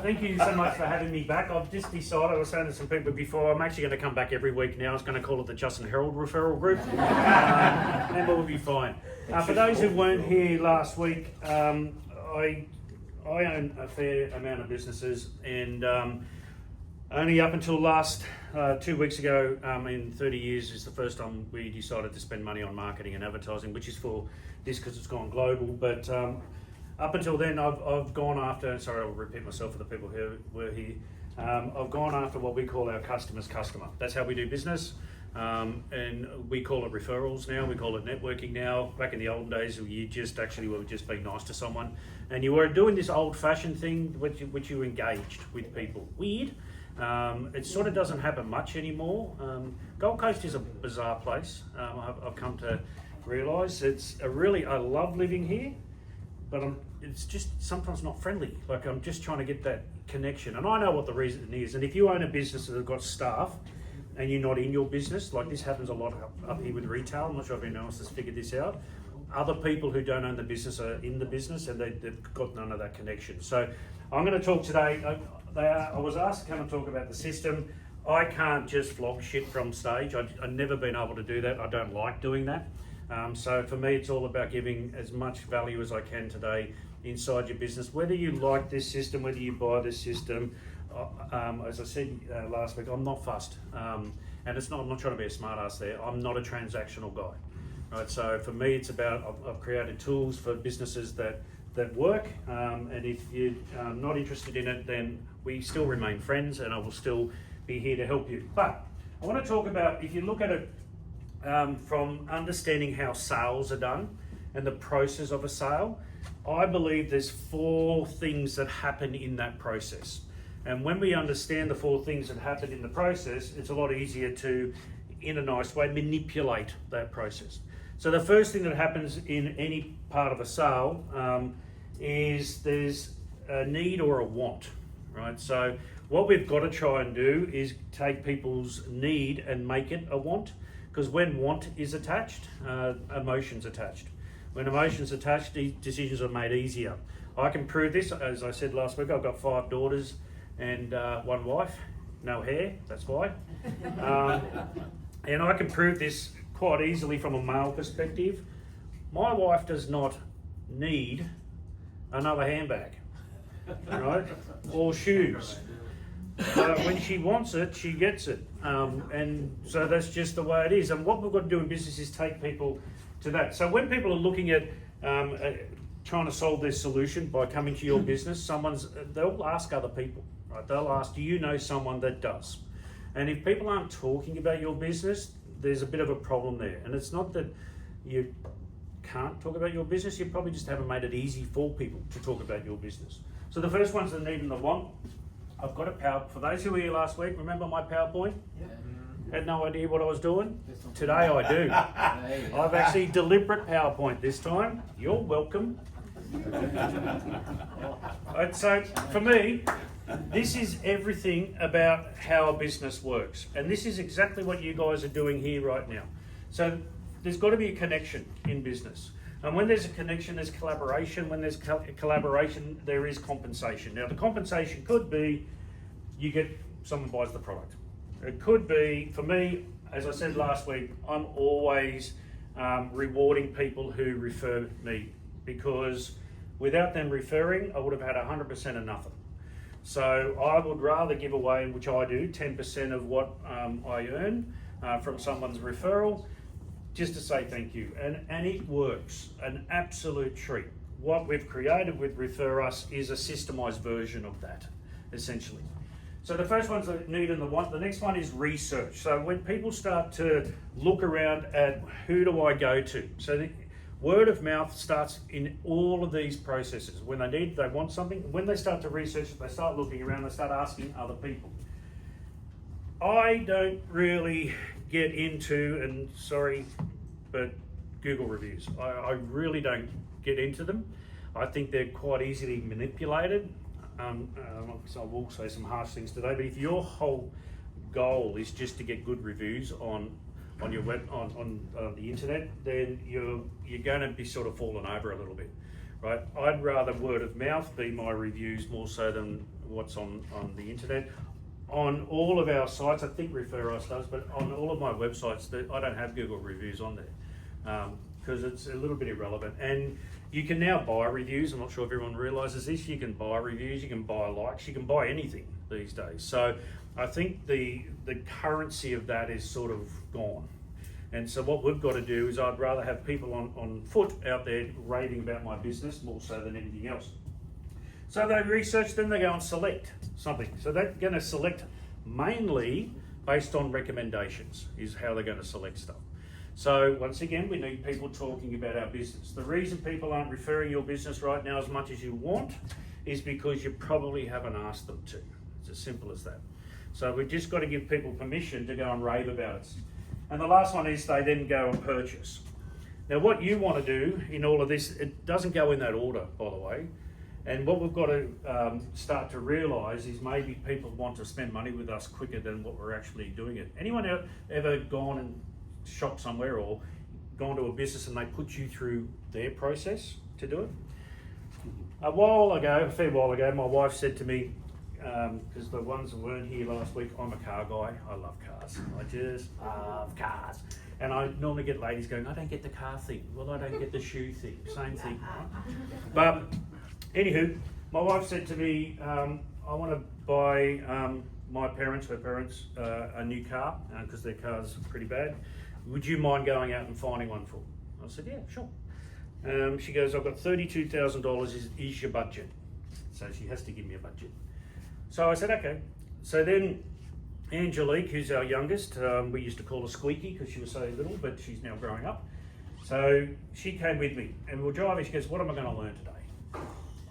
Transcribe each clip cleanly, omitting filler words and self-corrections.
Thank you so much for having me back. I've just decided, I was saying to some people before, I'm actually going to come back every week now. I was going to call it the Justin Herald Referral Group, and we'll be fine. For those who weren't here last week, I own a fair amount of businesses, and only up until last 2 weeks ago, in 30 years, is the first time we decided to spend money on marketing and advertising, which is for this because it's gone global. But up until then, I've gone after, sorry, I'll repeat myself for the people who were here, I've gone after what we call our customer's customer. That's how we do business, and we call it referrals now, we call it networking now. Back in the olden days, you just actually were just being nice to someone, and you were doing this old-fashioned thing which you engaged with people. Weird. It sort of doesn't happen much anymore. Gold Coast is a bizarre place. I've come to realise I love living here, but it's just sometimes not friendly. Like, I'm just trying to get that connection, and I know what the reason is. And if you own a business that has got staff and you're not in your business, like this happens a lot up here with retail. I'm not sure if anyone else has figured this out. Other people who don't own the business are in the business, and they've got none of that connection. So I'm going to talk today. I was asked to come and talk about the system. I can't just flog shit from stage. I've never been able to do that. I don't like doing that. So for me, it's all about giving as much value as I can today inside your business. Whether you like this system, whether you buy this system, as I said last week, I'm not fussed. And I'm not trying to be a smart ass there. I'm not a transactional guy. Right? So for me, it's about, I've created tools for businesses that work, and if you're not interested in it, then we still remain friends, and I will still be here to help you. But I want to talk about, if you look at it from understanding how sales are done and the process of a sale, I believe there's 4 things that happen in that process. And when we understand the 4 things that happen in the process, it's a lot easier to, in a nice way, manipulate that process. So the first thing that happens in any part of a sale is there's a need or a want, right? So what we've got to try and do is take people's need and make it a want, because when want is attached, emotion's attached. When emotion's attached, decisions are made easier. I can prove this. As I said last week, I've got 5 daughters and 1 wife, no hair, that's why. And I can prove this quite easily from a male perspective. My wife does not need another handbag, right? Or shoes. When she wants it, she gets it. And so that's just the way it is. And what we've got to do in business is take people to that. So when people are looking at trying to solve their solution by coming to your business, they'll ask other people, right? They'll ask, do you know someone that does? And if people aren't talking about your business, there's a bit of a problem there. And it's not that you can't talk about your business, you probably just haven't made it easy for people to talk about your business. So the first one's the need and the want. I've got a PowerPoint. For those who were here last week, remember my PowerPoint? Yeah. Had no idea what I was doing? Today I do. I've actually deliberate PowerPoint this time. You're welcome. Right, so for me, this is everything about how a business works. And this is exactly what you guys are doing here right now. So there's got to be a connection in business. And when there's a connection, there's collaboration. When there's collaboration, there is compensation. Now, the compensation could be someone buys the product. It could be, for me, as I said last week, I'm always rewarding people who refer me, because without them referring, I would have had 100% of nothing. So I would rather give away, which I do, 10% of what I earn from someone's referral, just to say thank you. And it works, an absolute treat. What we've created with Refer Us is a systemized version of that, essentially. So the first one's the need and the want. The next one is research. So when people start to look around at who do I go to? So the word of mouth starts in all of these processes. When they want something, when they start to research, they start looking around, they start asking other people. I don't really get into, and sorry, but Google reviews. I really don't get into them. I think they're quite easily manipulated. So I will say some harsh things today, but if your whole goal is just to get good reviews on your web on the internet, then you're going to be sort of falling over a little bit. right? I'd rather word of mouth be my reviews more so than what's on the internet. On all of our sites, I think ReferUs does, but on all of my websites, I don't have Google reviews on there because it's a little bit irrelevant. And you can now buy reviews. I'm not sure if everyone realises this. You can buy reviews, you can buy likes, you can buy anything these days. So I think the currency of that is sort of gone. And so what we've got to do is I'd rather have people on foot out there raving about my business more so than anything else. So they research, then they go and select something. So they're going to select mainly based on recommendations is how they're going to select stuff. So once again, we need people talking about our business. The reason people aren't referring your business right now as much as you want is because you probably haven't asked them to. It's as simple as that. So we've just got to give people permission to go and rave about us. And the last one is they then go and purchase. Now what you want to do in all of this, it doesn't go in that order, by the way. And what we've got to start to realise is maybe people want to spend money with us quicker than what we're actually doing it. Anyone ever gone and shopped somewhere or gone to a business and they put you through their process to do it? A fair while ago, my wife said to me, because the ones that weren't here last week, I'm a car guy, I love cars. I just love cars. And I normally get ladies going, I don't get the car thing. Well, I don't get the shoe thing. Same thing, right? But anywho, my wife said to me, I want to buy her parents, a new car because their car's pretty bad. Would you mind going out and finding one for them? I said, yeah, sure. She goes, I've got $32,000 is your budget. So she has to give me a budget. So I said, okay. So then Angelique, who's our youngest, we used to call her Squeaky because she was so little, but she's now growing up. So she came with me and we were driving. She goes, what am I going to learn today?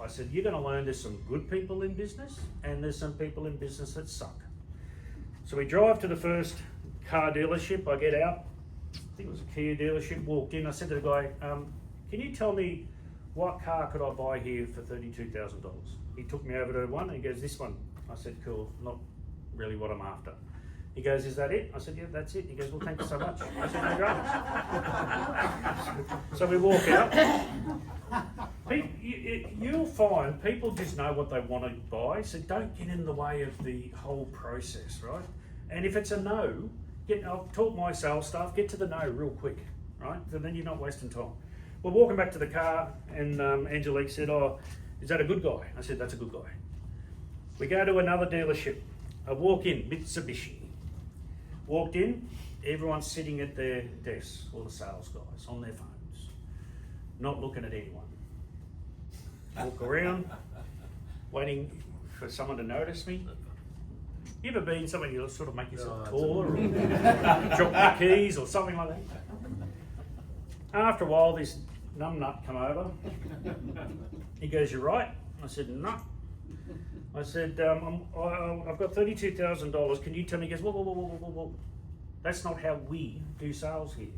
I said, you're going to learn there's some good people in business and there's some people in business that suck. So we drive to the first car dealership. I get out, I think it was a Kia dealership, walked in. I said to the guy, can you tell me what car could I buy here for $32,000? He took me over to one and he goes, this one. I said, cool, not really what I'm after. He goes, is that it? I said, yeah, that's it. He goes, well, thank you so much. I said, no dramas. So we walk out. You'll find people just know what they want to buy, so don't get in the way of the whole process, right? And if it's a no, I'll talk my sales staff, get to the no real quick, right? So then you're not wasting time. We're walking back to the car and Angelique said, oh, is that a good guy? I said, that's a good guy. We go to another dealership. I walk in, Mitsubishi. Walked in, everyone's sitting at their desks, all the sales guys, on their phones, not looking at anyone. Walk around, waiting for someone to notice me. You ever been somewhere you sort of make yourself taller or drop your keys or something like that? After a while, this numbnut come over. He goes, you're right. I said, no. I said, I've got $32,000. Can you tell me? He goes, whoa. That's not how we do sales here.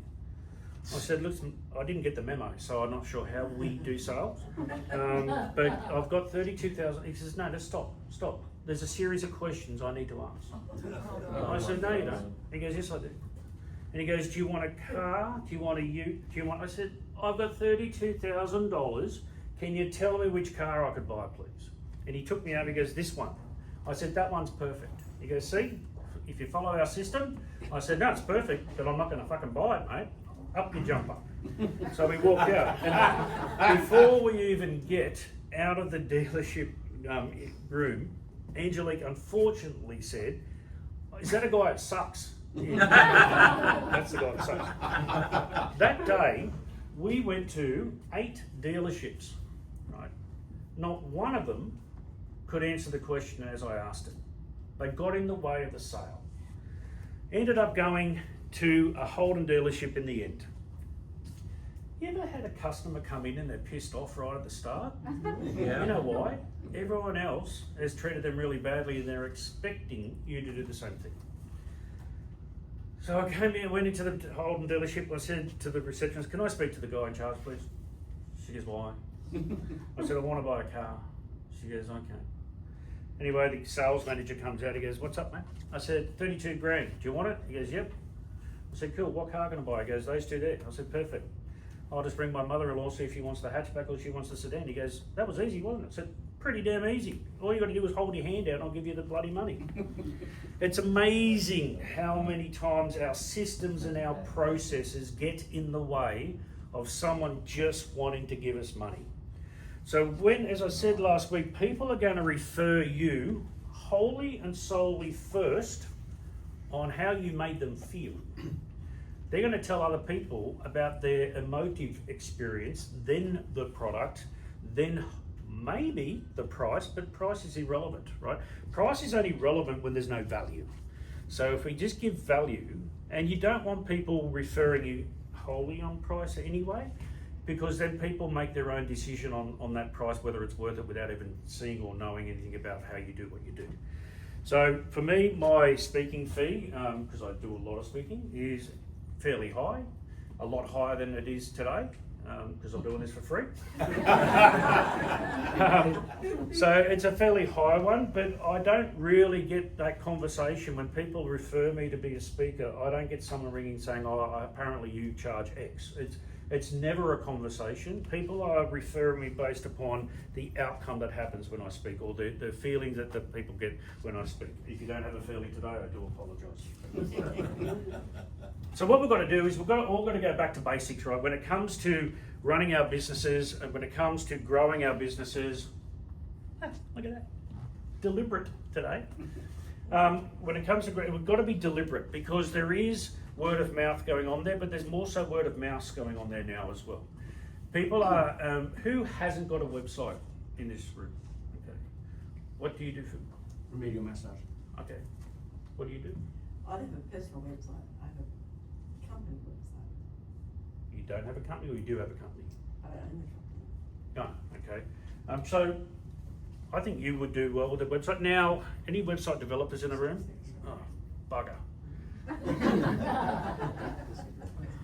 I said, listen, I didn't get the memo, so I'm not sure how we do sales. But I've got $32,000. He says, no, just stop. There's a series of questions I need to ask. I said, no, you don't. He goes, yes, I do. And he goes, do you want a car? Do you want a ute? I said, I've got $32,000. Can you tell me which car I could buy, please? And he took me over, he goes, this one. I said, that one's perfect. He goes, see, if you follow our system. I said, no, it's perfect, but I'm not going to fucking buy it, mate. Up you jump up. So we walked out. And before we even get out of the dealership room, Angelique unfortunately said, is that a guy that sucks? Yeah. That's the guy that sucks. That day, we went to 8 dealerships, right? Not one of them could answer the question as I asked it. They got in the way of the sale. Ended up going to a Holden dealership in the end. You ever had a customer come in and they're pissed off right at the start? Yeah. You know why? Everyone else has treated them really badly and they're expecting you to do the same thing. So I came in, went into the Holden dealership. I said to the receptionist, can I speak to the guy in charge, please? She goes, why? I said, I want to buy a car. She goes, okay. Anyway, the sales manager comes out. He goes, what's up, mate? I said, 32 grand. Do you want it? He goes, yep. I said, cool. What car can I buy? He goes, those two there. I said, perfect. I'll just bring my mother-in-law, see if she wants the hatchback or she wants the sedan. He goes, that was easy, wasn't it? I said, pretty damn easy. All you got to do is hold your hand out and I'll give you the bloody money. It's amazing how many times our systems and our processes get in the way of someone just wanting to give us money. So when, as I said last week, people are going to refer you wholly and solely first on how you made them feel. They're going to tell other people about their emotive experience, then the product, then maybe the price, but price is irrelevant, right? Price is only relevant when there's no value. So if we just give value, and you don't want people referring you wholly on price anyway, because then people make their own decision on that price, whether it's worth it, without even seeing or knowing anything about how you do what you do. So for me, my speaking fee, because I do a lot of speaking, is fairly high, a lot higher than it is today, because I'm doing this for free. So it's a fairly high one, but I don't really get that conversation when people refer me to be a speaker. I don't get someone ringing saying, oh, apparently you charge X. It's never a conversation. People are referring me based upon the outcome that happens when I speak, or the feeling that the people get when I speak. If you don't have a feeling today, I do apologise. So what we've got to do is we've all got to go back to basics, right? When it comes to running our businesses and when it comes to growing our businesses, look at that, deliberate today. When it comes to we've got to be deliberate, because there is word of mouth going on there, but there's more so word of mouse going on there now as well. People are, who hasn't got a website in this room? Okay. What do you do for remedial massage? Okay. What do you do? I don't have a personal website. I have a company website. You don't have a company, or you do have a company? I own the company. No, okay. So I think you would do well with a website. Now, any website developers in the room? Oh, bugger.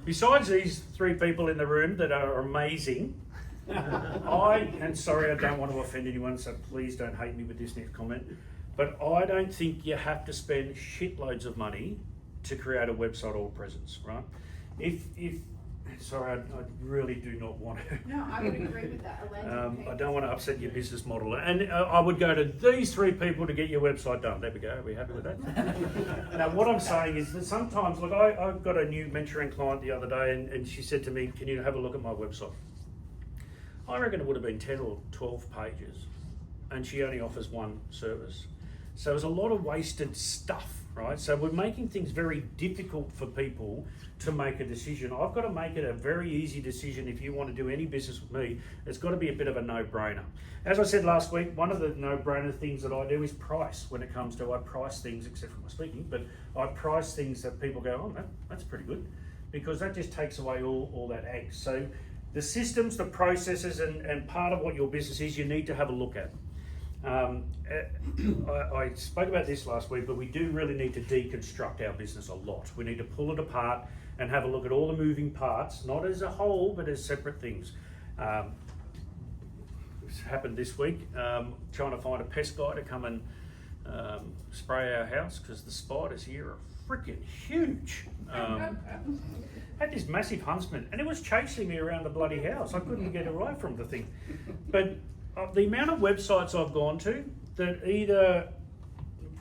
Besides these three people in the room that are amazing, and sorry, I don't want to offend anyone, so please don't hate me with this next comment, but I don't think you have to spend shitloads of money to create a website or presence, right? Sorry, I really do not want to. No, I would agree with that. I don't want to upset your business model. And I would go to these three people to get your website done. There we go. Are we happy with that? Now, what I'm saying is that sometimes, look, I've got a new mentoring client the other day, and she said to me, can you have a look at my website? I reckon it would have been 10 or 12 pages, and she only offers one service. So there's a lot of wasted stuff, right? So we're making things very difficult for people to make a decision. I've got to make it a very easy decision. If you want to do any business with me, it's got to be a bit of a no-brainer. As I said last week, one of the no-brainer things that I do is price. When it comes to, I price things, except for my speaking, but I price things that people go, oh, that's pretty good, because that just takes away all that angst. So the systems, the processes, and part of what your business is, you need to have a look at. I spoke about this last week, but we do really need to deconstruct our business a lot. We need to pull it apart and have a look at all the moving parts, not as a whole, but as separate things. This happened this week, trying to find a pest guy to come and spray our house, because the spiders here are freaking huge. Had this massive huntsman, and it was chasing me around the bloody house. I couldn't get away from the thing. But the amount of websites I've gone to that either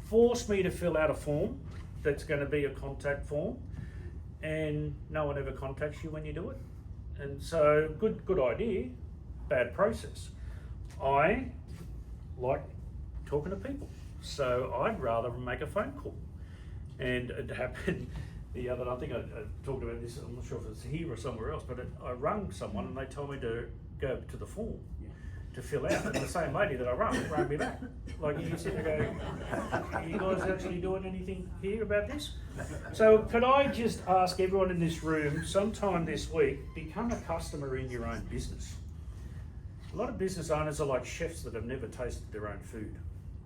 force me to fill out a form that's going to be a contact form, and no one ever contacts you when you do it. And so, good idea, bad process. I like talking to people, so I'd rather make a phone call. And it happened the other, I think I talked about this, I'm not sure if it's here or somewhere else, but I rang someone and they told me to go to the form to fill out, and the same lady that I rang me back. Like, you sit there and go, are you guys actually doing anything here about this? So could I just ask everyone in this room, sometime this week, become a customer in your own business. A lot of business owners are like chefs that have never tasted their own food,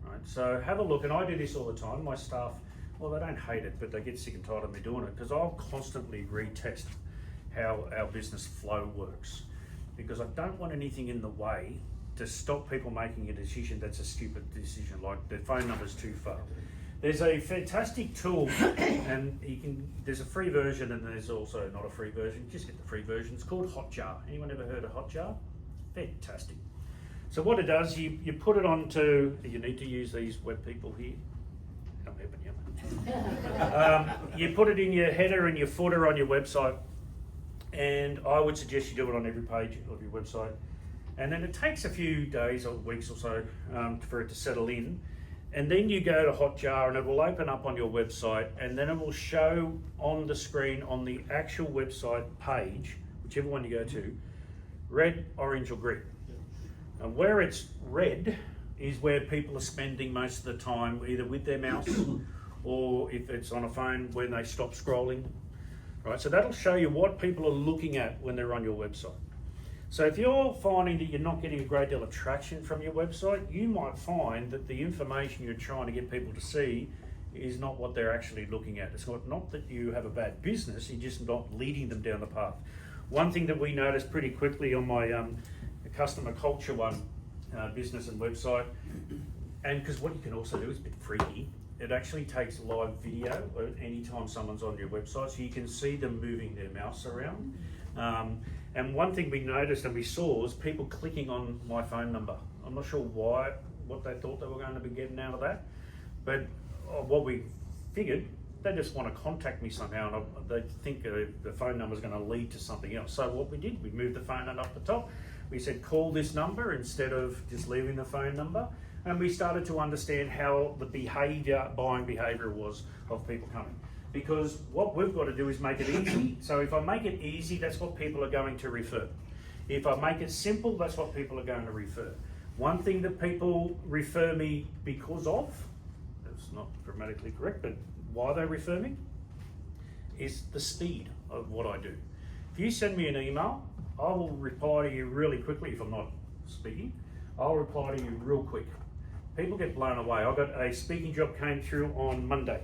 right? So have a look, and I do this all the time. My staff, well, they don't hate it, but they get sick and tired of me doing it, because I'll constantly retest how our business flow works, because I don't want anything in the way to stop people making a decision that's a stupid decision, like their phone number's too far. There's a fantastic tool, and there's a free version and there's also not a free version. Just get the free version. It's called Hotjar. Anyone ever heard of Hotjar? Fantastic. So what it does, you put it onto, you need to use these web people here. I'm helping you. You put it in your header and your footer on your website, and I would suggest you do it on every page of your website. And then it takes a few days or weeks or so for it to settle in. And then you go to Hotjar and it will open up on your website, and then it will show on the screen on the actual website page, whichever one you go to, red, orange or green. And where it's red is where people are spending most of the time, either with their mouse or if it's on a phone when they stop scrolling. Right, so that'll show you what people are looking at when they're on your website. So if you're finding that you're not getting a great deal of traction from your website, you might find that the information you're trying to get people to see is not what they're actually looking at. It's not that you have a bad business, you're just not leading them down the path. One thing that we noticed pretty quickly on my customer culture one, business and website, and because what you can also do is a bit freaky, it actually takes live video anytime someone's on your website, so you can see them moving their mouse around. And one thing we noticed and we saw was people clicking on my phone number. I'm not sure what they thought they were going to be getting out of that, but what we figured, they just want to contact me somehow, and they think the phone number is going to lead to something else. So what we did, we moved the phone up the top. We said, call this number instead of just leaving the phone number. And we started to understand how the buying behavior was of people coming. Because what we've got to do is make it easy. So if I make it easy, that's what people are going to refer. If I make it simple, that's what people are going to refer. One thing that people refer me because of, that's not grammatically correct, but why they refer me, is the speed of what I do. If you send me an email, I will reply to you really quickly if I'm not speaking. I'll reply to you real quick. People get blown away. I got a speaking job came through on Monday.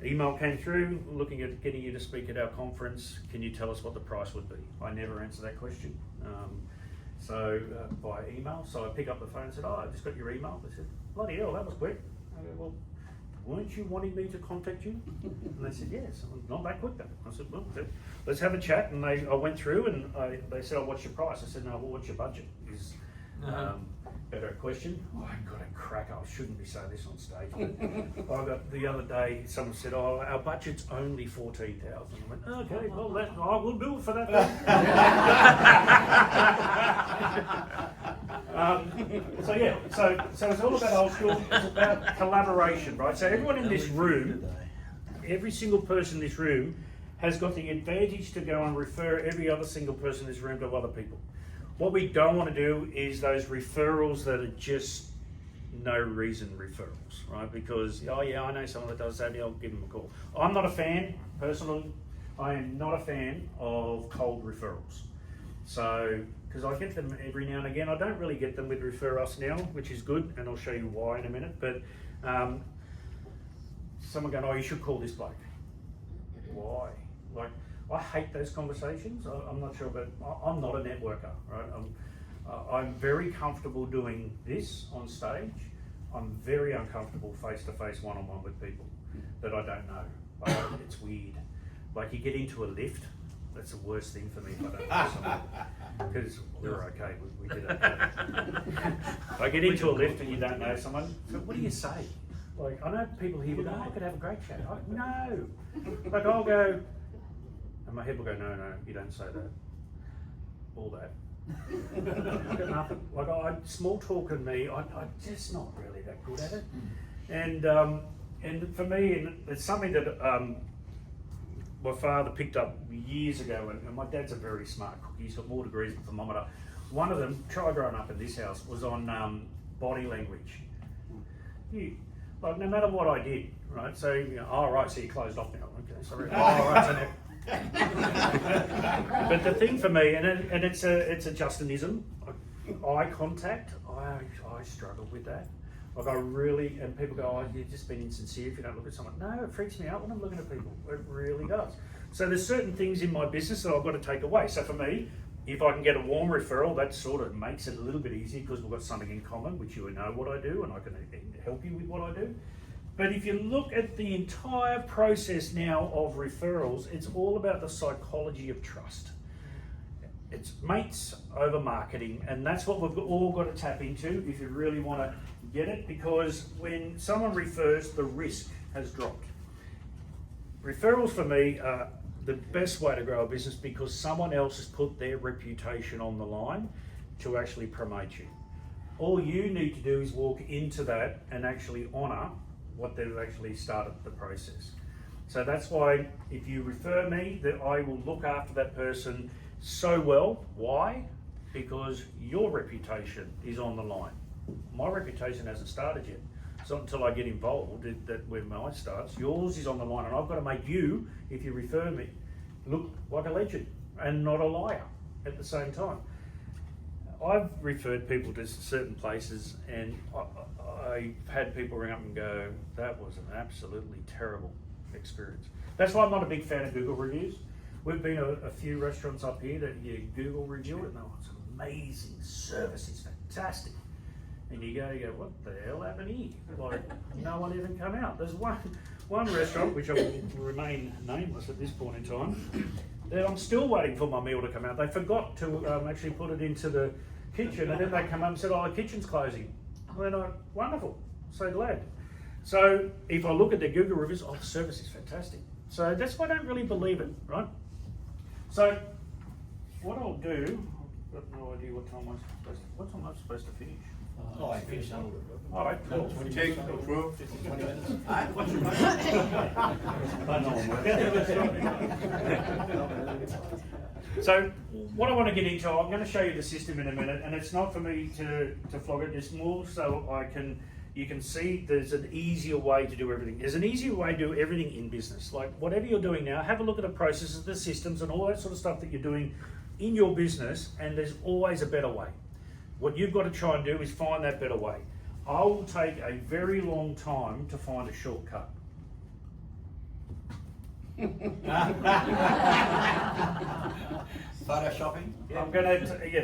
Email came through looking at getting you to speak at our conference. Can you tell us what the price would be? I never answer that question. By email. So I pick up the phone and said, I just got your email. They said, bloody hell, that was quick. I go, well, weren't you wanting me to contact you? And they said, yes. Not that quick then. I said, well, let's have a chat. And I went through and they said, what's your price? I said, no, well, what's your budget? Is better question. I got a crack. I shouldn't be saying this on stage. But I got the other day, someone said, our budget's only 14,000. I went, okay, well, I will do it for that. So it's all about old school. It's about collaboration, right? So everyone in this room, every single person in this room has got the advantage to go and refer every other single person in this room to other people. What we don't want to do is those referrals that are just no reason referrals, right? Because, oh yeah, I know someone that does that, I'll give them a call. I'm not a fan, personally, I am not a fan of cold referrals. So, because I get them every now and again. I don't really get them with Refer Us now, which is good, and I'll show you why in a minute. But someone going, oh, you should call this bloke. Why? Like, I hate those conversations. I'm not sure, but I'm not a networker, right? I'm very comfortable doing this on stage. I'm very uncomfortable face-to-face, one-on-one with people that I don't know. It's weird. Like you get into a lift, that's the worst thing for me if I don't know someone. Because we're okay, we did okay. I get into a lift and you don't know someone, so what do you say? Like, I know people here will go, I could have a great chat. No. Like I'll go, and my head will go, no, you don't say that. All that. I've got nothing. Like small talk and me, I'm just not really that good at it. And for me, it's something that my father picked up years ago, and my dad's a very smart cook. He's got more degrees than thermometer. One of them, try growing up in this house, was on body language. Like no matter what I did, right? So oh right, so you closed off now. Okay, sorry. Oh right, so now. But the thing for me, and it's a Justinism, eye contact. I struggle with that. Like I really, and people go, oh, you've just been insincere if you don't look at someone. No, it freaks me out when I'm looking at people. It really does. So there's certain things in my business that I've got to take away. So for me, if I can get a warm referral, that sort of makes it a little bit easier because we've got something in common, which you know what I do, and I can help you with what I do. But if you look at the entire process now of referrals, it's all about the psychology of trust. It's mates over marketing, and that's what we've all got to tap into if you really want to get it, because when someone refers, the risk has dropped. Referrals for me are the best way to grow a business because someone else has put their reputation on the line to actually promote you. All you need to do is walk into that and actually honour what they've actually started the process. So that's why if you refer me, that I will look after that person so well. Why? Because your reputation is on the line. My reputation hasn't started yet. It's not until I get involved that when mine starts. Yours is on the line, and I've got to make you, if you refer me, look like a legend and not a liar at the same time. I've referred people to certain places, and I've had people ring up and go, that was an absolutely terrible experience. That's why I'm not a big fan of Google reviews. We've been a few restaurants up here that you Google review it, and it's amazing, service is fantastic. And you go, what the hell happened here? Like, no one even come out. There's one restaurant, which I will remain nameless at this point in time, that I'm still waiting for my meal to come out. They forgot to actually put it into the kitchen, and then they come up and said, the kitchen's closing. And then wonderful, so glad. So if I look at the Google reviews, the service is fantastic. So that's why I don't really believe it, right? So what I'll do, I've got no idea what time I'm supposed to finish. I finished up. All right, cool. Take, approve. 20 minutes. What's your So what I want to get into, I'm going to show you the system in a minute, and it's not for me to flog it, it's more so you can see there's an easier way to do everything. There's an easier way to do everything in business. Like whatever you're doing now, have a look at the processes, the systems, and all that sort of stuff that you're doing in your business, and there's always a better way. What you've got to try and do is find that better way. I will take a very long time to find a shortcut. Photoshopping?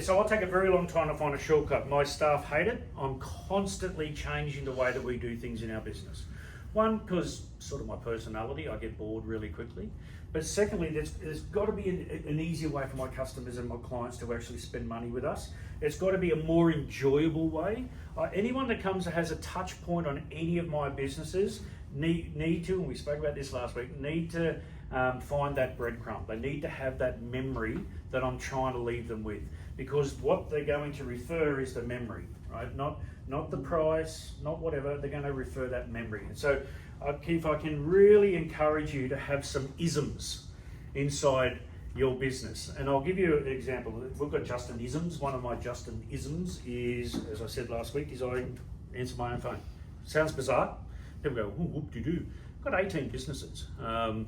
So I'll take a very long time to find a shortcut. My staff hate it. I'm constantly changing the way that we do things in our business. One, because sort of my personality, I get bored really quickly. But secondly, there's got to be an easier way for my customers and my clients to actually spend money with us. It's got to be a more enjoyable way. Anyone that comes that has a touch point on any of my businesses need to, and we spoke about this last week, need to find that breadcrumb. They need to have that memory that I'm trying to leave them with, because what they're going to refer is the memory, right? Not the price, not whatever. They're going to refer that memory. And so if I can really encourage you to have some isms inside your business. And I'll give you an example. We've got Justin isms. One of my Justin isms is, as I said last week, is I answer my own phone. Sounds bizarre. People go, whoop-de-doo. I've got 18 businesses. And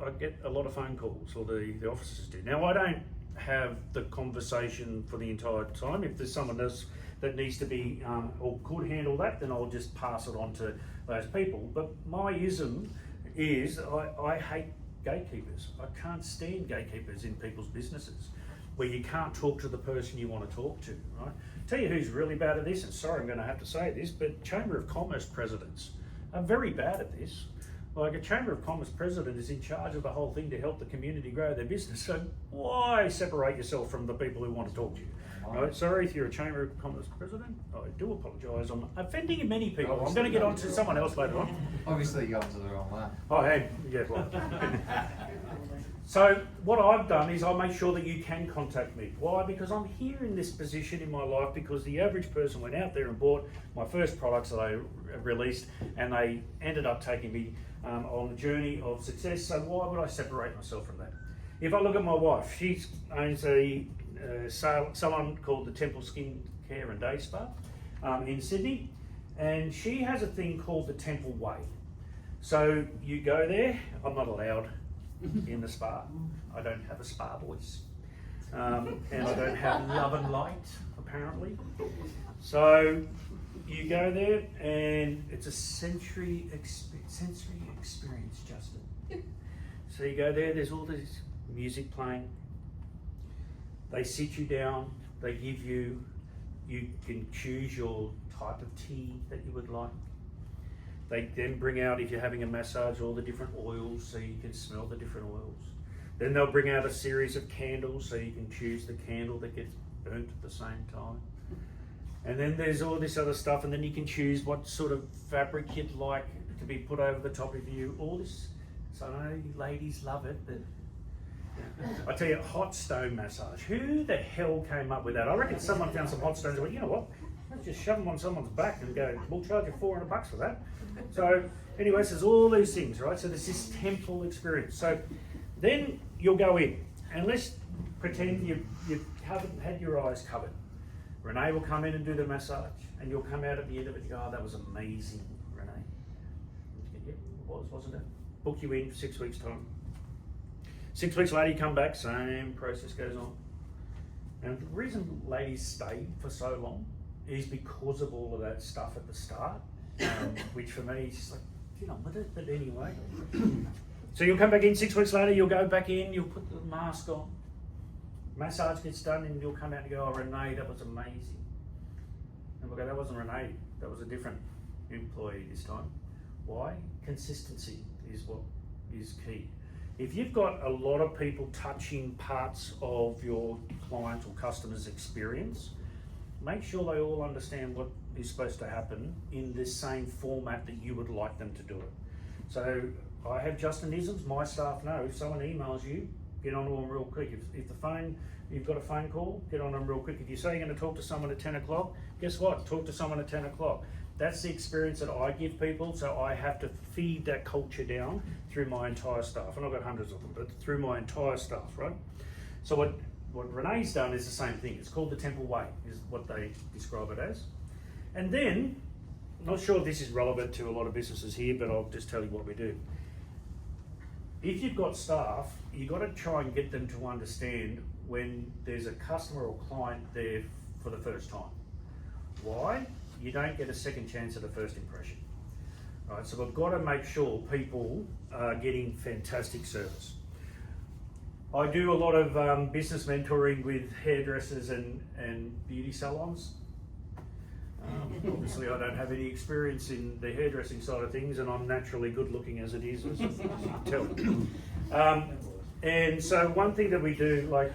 I get a lot of phone calls, or the officers do. Now, I don't have the conversation for the entire time. If there's someone else that needs to be, or could handle that, then I'll just pass it on to those people. But my ism is, I hate gatekeepers. I can't stand gatekeepers in people's businesses, where you can't talk to the person you want to talk to, right? Tell you who's really bad at this, and sorry I'm going to have to say this, but Chamber of Commerce presidents are very bad at this. Like, a Chamber of Commerce president is in charge of the whole thing to help the community grow their business. So why separate yourself from the people who want to talk to you? Right? Sorry if you're a Chamber of Commerce president. I do apologise. I'm offending many people. I'm going to get on to someone else later on. Obviously, you got to the wrong one. Oh, hey, yeah, well. So what I've done is I make sure that you can contact me. Why? Because I'm here in this position in my life because the average person went out there and bought my first products that I released, and they ended up taking me on the journey of success. So why would I separate myself from that? If I look at my wife, she owns a salon called the Temple Skin Care and Day Spa in Sydney, and she has a thing called the Temple Way. So you go there. I'm not allowed in the spa. I don't have a spa voice, and I don't have love and light, apparently. So you go there, and it's a sensory experience, Justin. So you go there, there's all this music playing. They sit you down, they give you can choose your type of tea that you would like. They then bring out, if you're having a massage, all the different oils so you can smell the different oils. Then they'll bring out a series of candles so you can choose the candle that gets burnt at the same time. And then there's all this other stuff, and then you can choose what sort of fabric you'd like to be put over the top of you. All this, so I know you ladies love it, but I tell you, hot stone massage. Who the hell came up with that? I reckon someone found some hot stones and went, you know what? Let's just shove them on someone's back and go, we'll charge you $400 for that. So anyways, there's all these things, right? So there's this temple experience. So then you'll go in, and let's pretend you haven't had your eyes covered. Renee will come in and do the massage, and you'll come out at the end of it and go, oh, that was amazing, Renee. Yeah, it was, wasn't it? Book you in for 6 weeks' time. 6 weeks later, you come back, same process goes on. And the reason ladies stay for so long is because of all of that stuff at the start, which for me is just like, you know, with it, but anyway. So you'll come back in 6 weeks later, you'll go back in, you'll put the mask on. Massage gets done, and you'll come out and go, oh, Renee, that was amazing. And we'll go, that wasn't Renee, that was a different employee this time. Why? Consistency is what is key. If you've got a lot of people touching parts of your client or customer's experience, make sure they all understand what is supposed to happen in this same format that you would like them to do it. So I have Justinisms, my staff know, if someone emails you, get onto them real quick. If the phone, you've got a phone call, get on them real quick. If you say you're going to talk to someone at 10 o'clock, guess what? Talk to someone at 10 o'clock. That's the experience that I give people, so I have to feed that culture down through my entire staff. And I've got hundreds of them, but through my entire staff, right? So what Renee's done is the same thing. It's called the Temple Way, is what they describe it as. And then, I'm not sure if this is relevant to a lot of businesses here, but I'll just tell you what we do. If you've got staff, you've got to try and get them to understand when there's a customer or client there for the first time. Why? You don't get a second chance at a first impression. Right, so we've got to make sure people are getting fantastic service. I do a lot of business mentoring with hairdressers and beauty salons. Obviously I don't have any experience in the hairdressing side of things, and I'm naturally good looking as it is, as you can tell. And so one thing that we do, like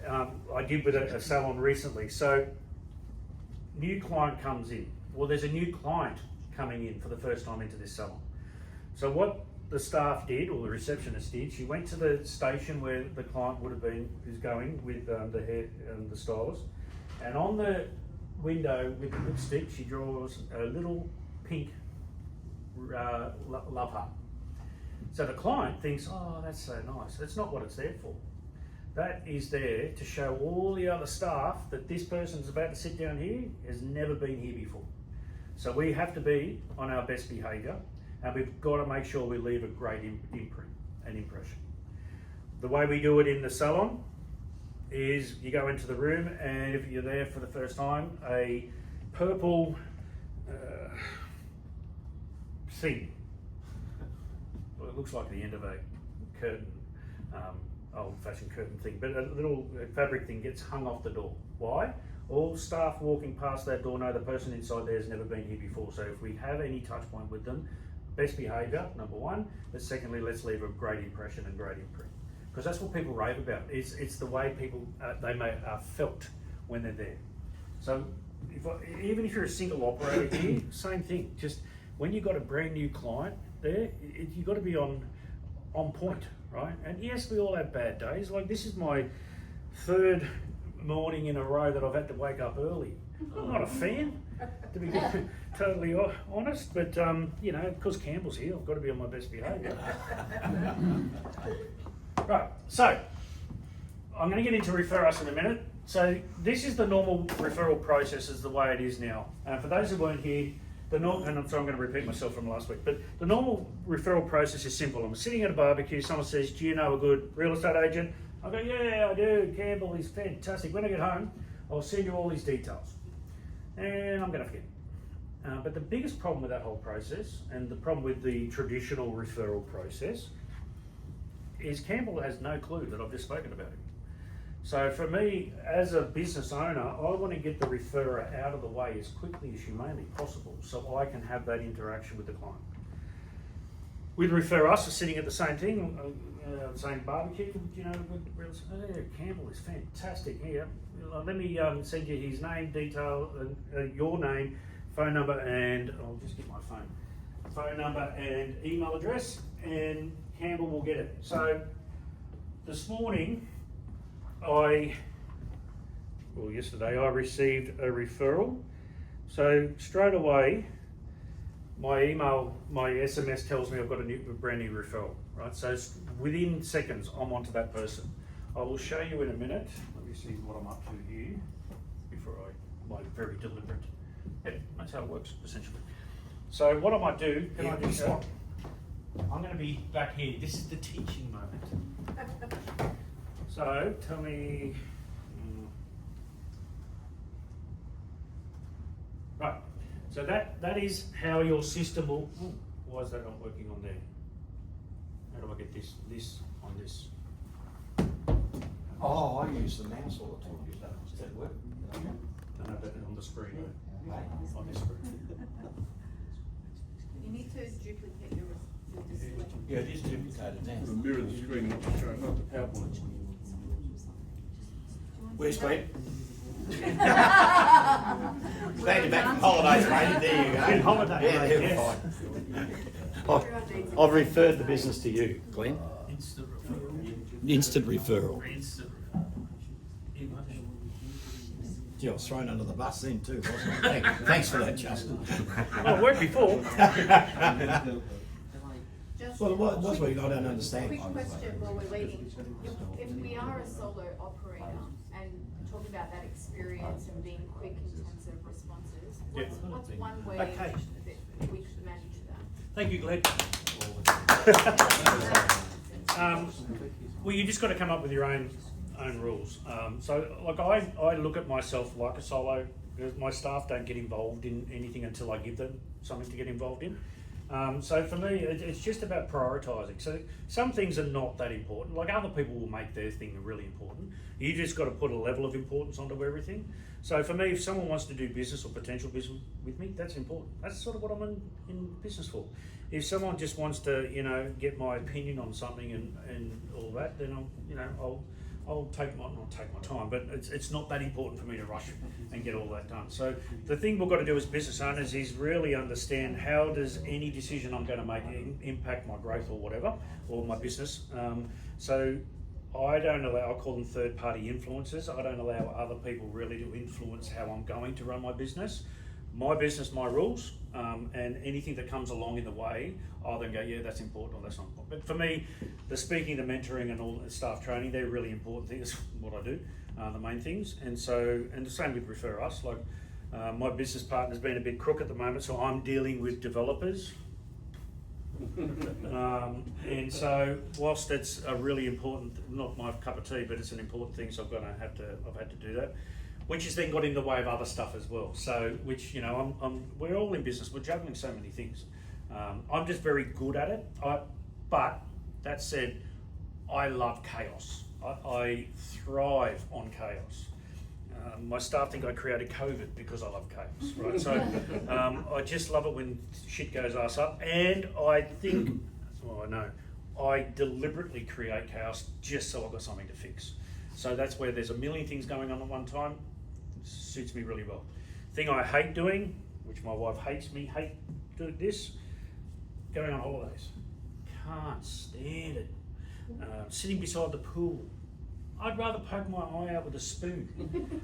I did with a salon recently, so new client comes in. Well, there's a new client coming in for the first time into this salon. So what the staff did, or the receptionist did, she went to the station where the client would have been, is going with the hair and the stylist, and on the window with the lipstick, she draws a little pink love heart. So the client thinks, oh, that's so nice. That's not what it's there for. That is there to show all the other staff that this person's about to sit down here has never been here before. So we have to be on our best behaviour, and we've got to make sure we leave a great imprint and impression. The way we do it in the salon is you go into the room, and if you're there for the first time, a purple thing, well, it looks like the end of a curtain, old-fashioned curtain thing, but a little fabric thing gets hung off the door. Why? All staff walking past that door know the person inside there has never been here before, so if we have any touch point with them, best behaviour, number one, but secondly, let's leave a great impression and great imprint. Because that's what people rave about. It's the way people are felt when they're there. So even if you're a single operator here, same thing. Just when you've got a brand new client there, you've got to be on point, right? And yes, we all have bad days. Like this is my third morning in a row that I've had to wake up early. I'm not a fan, to be totally honest, but you know, because Campbell's here, I've got to be on my best behaviour. Right, so I'm going to get into Refer Us in a minute. So this is the normal referral process is the way it is now. For those who weren't here, and I'm sorry, I'm going to repeat myself from last week, but the normal referral process is simple. I'm sitting at a barbecue, someone says, do you know a good real estate agent? I go, yeah, I do, Campbell, he's fantastic. When I get home, I'll send you all his details. And I'm going to forget. But the biggest problem with that whole process, and the problem with the traditional referral process, is Campbell has no clue that I've just spoken about him. So for me, as a business owner, I want to get the referrer out of the way as quickly as humanly possible so I can have that interaction with the client. With Refer Us, sitting at the same thing, same barbecue, you know, Campbell is fantastic here. Let me send you his name, detail, your name, phone number, and I'll just get my phone number and email address, and Campbell will get it. So this morning, yesterday I received a referral. So straight away, my SMS tells me I've got a brand new referral, right? So within seconds, I'm onto that person. I will show you in a minute. Let me see what I'm up to here before I'm very deliberate. Yeah, that's how it works, essentially. So what I might do, I'm going to be back here. This is the teaching moment. So tell me, right. So that is how your system will. Why is that not working on there? How do I get this on this? Oh, I use the mouse all the time. Does that work? No, but on the screen. On this screen. You need to duplicate your display. Yeah, it is duplicated now. Mirror the screen, not the PowerPoint. Where's Pete? Glad you're back from holidays, mate. There you go. Been holiday, Yeah, mate, they're yes. fine. I've referred the business to you, Glenn. Instant referral. Instant referral. Instant. Gee, I was thrown under the bus then too, wasn't I? Thanks for that, Justin. Oh, it worked before. Just Well, what was what I don't understand. quick question while we're waiting. If we are a solo operator and talking about that experience and being quick in terms of responses, what's one way Okay. that we could manage that? Thank you, Glenn. Well, you just got to come up with your own rules. So, like I look at myself like a solo. My staff don't get involved in anything until I give them something to get involved in. So for me, it's just about prioritising. So some things are not that important. Like other people will make their thing really important. You just got to put a level of importance onto everything. So for me, if someone wants to do business or potential business with me, that's important. That's sort of what I'm in business for. If someone just wants to, get my opinion on something and all that, then I'll not take my time, but it's not that important for me to rush and get all that done. So the thing we've got to do as business owners is really understand how does any decision I'm going to make impact my growth or whatever, or my business. So I don't allow, I call them third-party influencers. I don't allow other people really to influence how I'm going to run my business. My business, my rules, and anything that comes along in the way, I'll then go, yeah, that's important or that's not important. But for me, the speaking, the mentoring and all the staff training, they're really important things, what I do, the main things. And the same with Refer Us, like my business partner's been a bit crook at the moment, so I'm dealing with developers. And so whilst it's a really important, not my cup of tea, but it's an important thing, so I've had to do that. Which has then got in the way of other stuff as well. So, we're all in business. We're juggling so many things. I'm just very good at it. But that said, I love chaos. I thrive on chaos. My staff think I created COVID because I love chaos, right? So I just love it when shit goes ass up. And I think, I deliberately create chaos just so I've got something to fix. So that's where there's a million things going on at one time. Suits me really well. Thing I hate doing, which my wife hates doing this, going on holidays. Can't stand it. Sitting beside the pool. I'd rather poke my eye out with a spoon,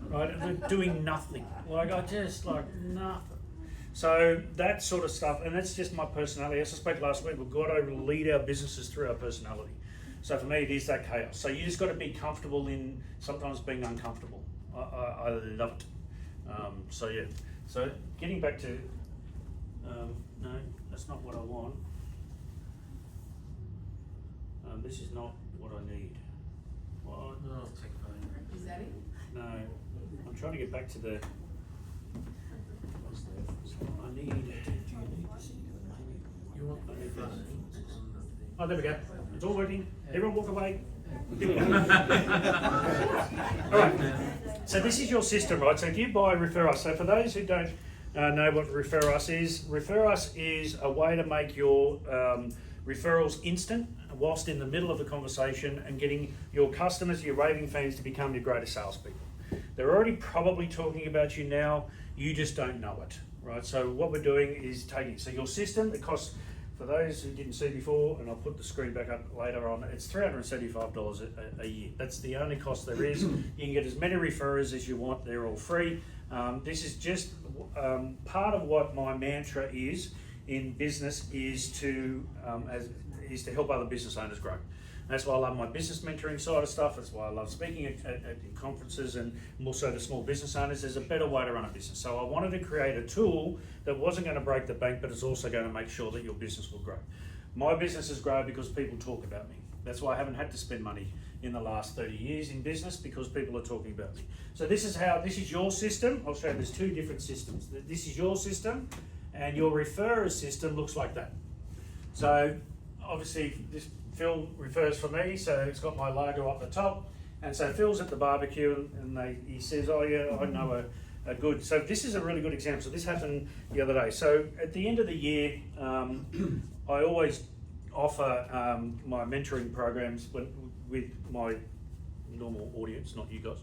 right? And doing nothing. Nothing. So that sort of stuff, and that's just my personality. As I spoke last week, we've got to lead our businesses through our personality. So for me, it is that chaos. So you just got to be comfortable in sometimes being uncomfortable. I love it. So getting back to, no, that's not what I want. This is not what I need. What? No, Is that it? No, I'm trying to get back to the. I need. Oh, there we go. It's all working. Everyone walk away. All right. So this is your system, right? So if you buy Refer Us, so for those who don't know what Refer Us is a way to make your referrals instant whilst in the middle of the conversation and getting your customers, your raving fans to become your greatest salespeople. They're already probably talking about you now, you just don't know it, right? So what we're doing is taking, so your system, it costs, for those who didn't see before, and I'll put the screen back up later on, it's $375 a year. That's the only cost there is. You can get as many referrers as you want, they're all free. This is just part of what my mantra is in business is to help other business owners grow. That's why I love my business mentoring side of stuff. That's why I love speaking at conferences and also to small business owners. There's a better way to run a business. So I wanted to create a tool that wasn't going to break the bank, but it's also going to make sure that your business will grow. My businesses grow because people talk about me. That's why I haven't had to spend money in the last 30 years in business, because people are talking about me. So this is your system. I'll show you there's two different systems. This is your system, and your referrer system looks like that. So obviously this Phil refers for me, so it's got my logo up the top. And so Phil's at the barbecue and he says, oh yeah, I know a good, so this is a really good example. So this happened the other day. So at the end of the year, I always offer my mentoring programs with my normal audience, not you guys,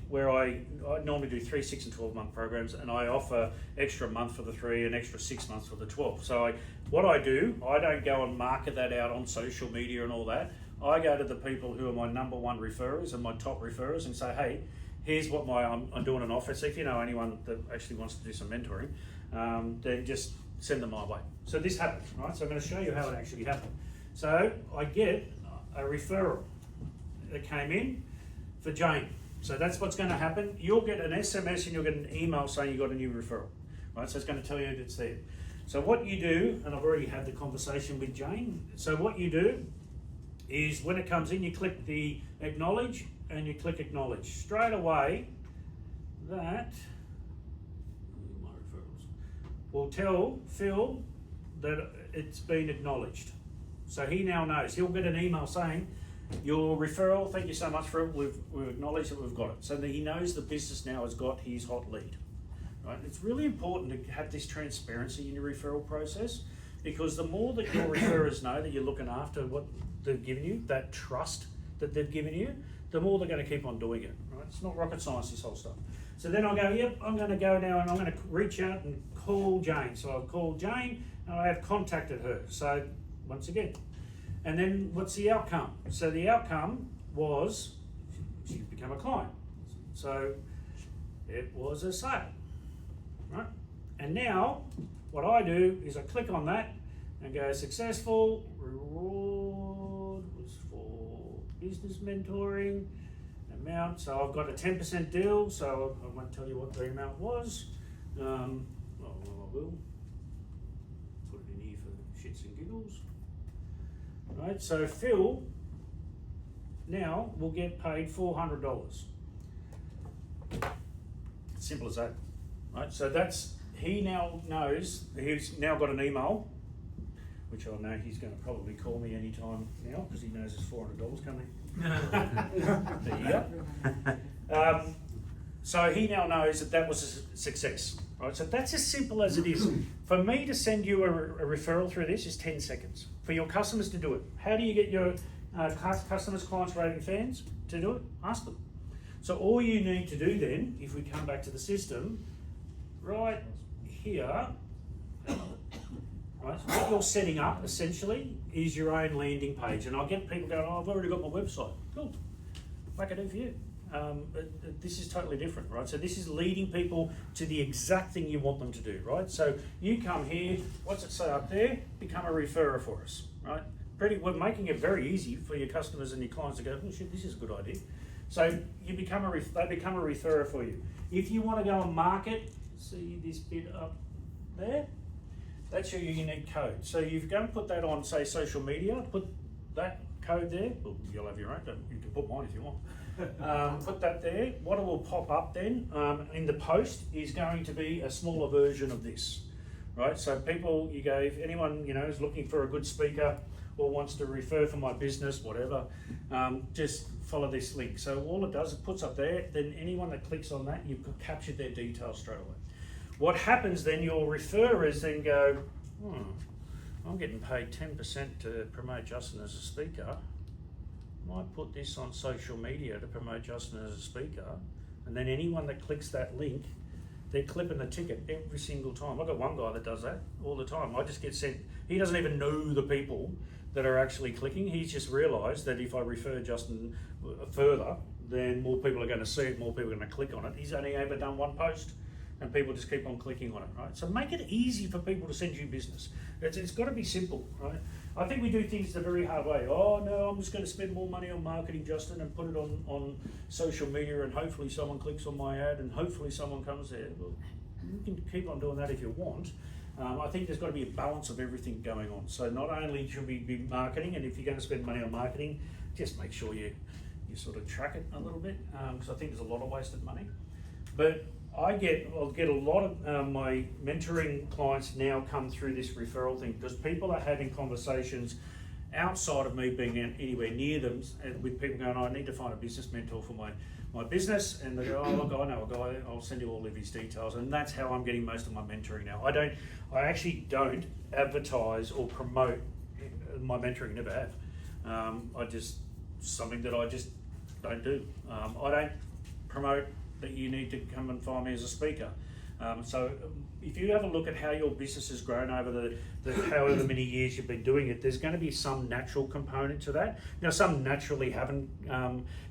where I normally do 3, 6 and 12 month programs, and I offer extra month for the 3 and extra 6 months for the 12. So what I do, I don't go and market that out on social media and all that. I go to the people who are my number one referrers and my top referrers and say, hey, here's what I'm doing an offer. So if you know anyone that actually wants to do some mentoring, then just send them my way. So this happens, right? So I'm going to show you how it actually happened. So I get a referral that came in for Jane. So that's what's going to happen. You'll get an SMS and you'll get an email saying you got a new referral, right? So it's going to tell you that it's there. So what you do, and I've already had the conversation with Jane. So what you do is when it comes in, you click the acknowledge and you click acknowledge. Straight away, that my referrals will tell Phil that it's been acknowledged. So he now knows. He'll get an email saying, your referral, thank you so much for it, we've acknowledged that we've got it. So that he knows the business now has got his hot lead. Right? It's really important to have this transparency in your referral process, because the more that your referrers know that you're looking after what they've given you, that trust that they've given you, the more they're going to keep on doing it. Right? It's not rocket science, this whole stuff. So then I go, yep, I'm going to go now and I'm going to reach out and call Jane. So I've called Jane and I have contacted her. So once again, and then what's the outcome? So the outcome was she's become a client. So it was a sale, right? And now what I do is I click on that and go successful, reward was for business mentoring, amount. So I've got a 10% deal, so I won't tell you what the amount was. Well, I will put it in here for shits and giggles. Right, so Phil now will get paid $400. Simple as that. Right, so that's, he now knows, he's now got an email, which I know he's going to probably call me anytime now because he knows there's $400 coming. There you go. So he now knows that that was a success. Right, so that's as simple as it is. For me to send you a referral through this is 10 seconds. For your customers to do it. How do you get your customers, clients, raving fans to do it? Ask them. So all you need to do then, if we come back to the system, right here, right, what you're setting up essentially is your own landing page. And I'll get people going, oh, I've already got my website. Cool. What can I do for you? This is totally different, right? So this is leading people to the exact thing you want them to do, right? So you come here, what's it say up there? Become a referrer for us, right? We're making it very easy for your customers and your clients to go, oh shit, this is a good idea. So you become they become a referrer for you. If you want to go and market, see this bit up there? That's your unique code. So you go and put that on, say, social media, put that code there. Well, you'll have your own, you can put mine if you want. Put that there. What it will pop up then in the post is going to be a smaller version of this, right? So people, you go, if anyone is looking for a good speaker or wants to refer for my business, whatever, just follow this link. So all it does, it puts up there, then anyone that clicks on that, you've captured their details straight away. What happens then, your referrers then go, I'm getting paid 10% to promote Justin as a speaker. I might put this on social media to promote Justin as a speaker. And then anyone that clicks that link, they're clipping the ticket every single time. I've got one guy that does that all the time. I just get sent, he doesn't even know the people that are actually clicking. He's just realised that if I refer Justin further, then more people are going to see it, more people are going to click on it. He's only ever done one post, and people just keep on clicking on it, right? So make it easy for people to send you business. It's got to be simple, right? I think we do things the very hard way. Oh no, I'm just going to spend more money on marketing, Justin, and put it on social media, and hopefully someone clicks on my ad, and hopefully someone comes there. Well, you can keep on doing that if you want. I think there's got to be a balance of everything going on. So not only should we be marketing, and if you're going to spend money on marketing, just make sure you sort of track it a little bit, because I think there's a lot of wasted money. But I'll get a lot of my mentoring clients now come through this referral thing, because people are having conversations outside of me being anywhere near them, and with people going, I need to find a business mentor for my business, and they go, oh look, I know a guy, I'll send you all of his details. And that's how I'm getting most of my mentoring now. I actually don't advertise or promote my mentoring, never have. Something that I just don't do. I don't promote that you need to come and find me as a speaker. So if you have a look at how your business has grown over the however many years you've been doing it, there's going to be some natural component to that. Now, some naturally haven't,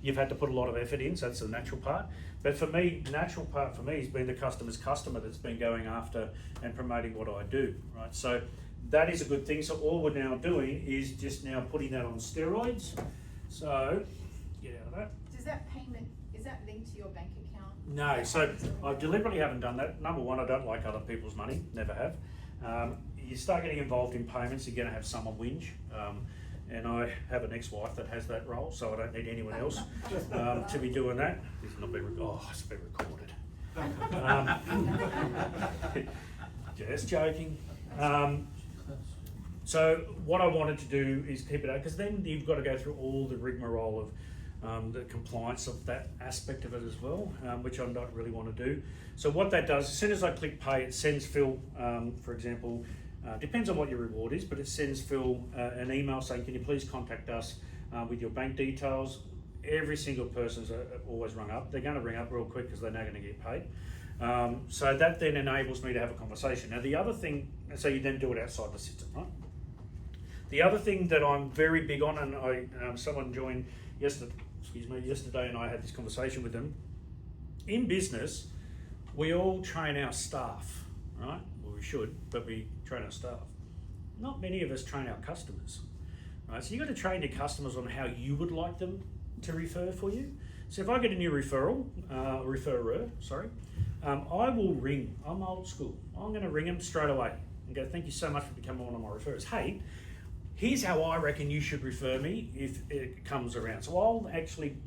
you've had to put a lot of effort in, so that's the natural part. But for me, the natural part for me has been the customer's customer that's been going after and promoting what I do, right? So that is a good thing. So all we're now doing is just now putting that on steroids. So, get out of that. Does that payment, is that linked to your bank account? No, so I deliberately haven't done that. Number one, I don't like other people's money, never have. You start getting involved in payments, you're going to have someone whinge. And I have an ex-wife that has that role, so I don't need anyone else to be doing that. It's not being it's been recorded. Just joking. So what I wanted to do is keep it out, because then you've got to go through all the rigmarole of the compliance of that aspect of it as well, which I don't really want to do. So what that does, as soon as I click pay, it sends Phil, for example, depends on what your reward is, but it sends Phil an email saying, can you please contact us with your bank details. Every single person's always rung up. They're going to ring up real quick because they're now going to get paid. So that then enables me to have a conversation. Now the other thing, so you then do it outside the system, right? The other thing that I'm very big on, and someone joined yesterday, and I had this conversation with them. In business, we all train our staff, right? Well, we should, but we train our staff. Not many of us train our customers, right? So you've got to train your customers on how you would like them to refer for you. So if I get a new referrer, I will ring. I'm old school. I'm going to ring them straight away and go, thank you so much for becoming one of my referrers. Hey, here's how I reckon you should refer me if it comes around. So I'll actually